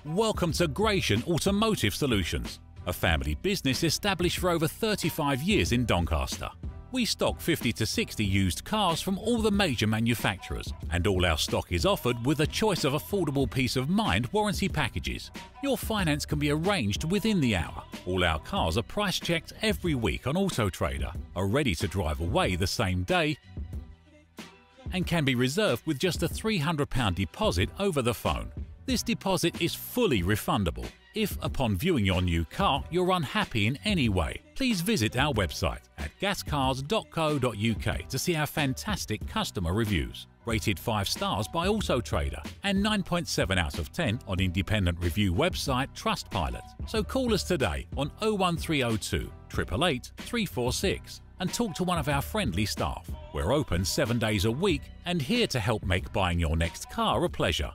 Welcome to Gratian Automotive Solutions, a family business established for over 35 years in Doncaster. We stock 50 to 60 used cars from all the major manufacturers, and all our stock is offered with a choice of affordable peace of mind warranty packages. Your finance can be arranged within the hour. All our cars are price checked every week on Auto Trader, are ready to drive away the same day, and can be reserved with just a £300 deposit over the phone. This deposit is fully refundable. If, upon viewing your new car, you're unhappy in any way, please visit our website at gascars.co.uk to see our fantastic customer reviews. Rated 5 stars by Auto Trader and 9.7 out of 10 on independent review website Trustpilot. So call us today on 01302 888 346 and talk to one of our friendly staff. We're open 7 days a week and here to help make buying your next car a pleasure.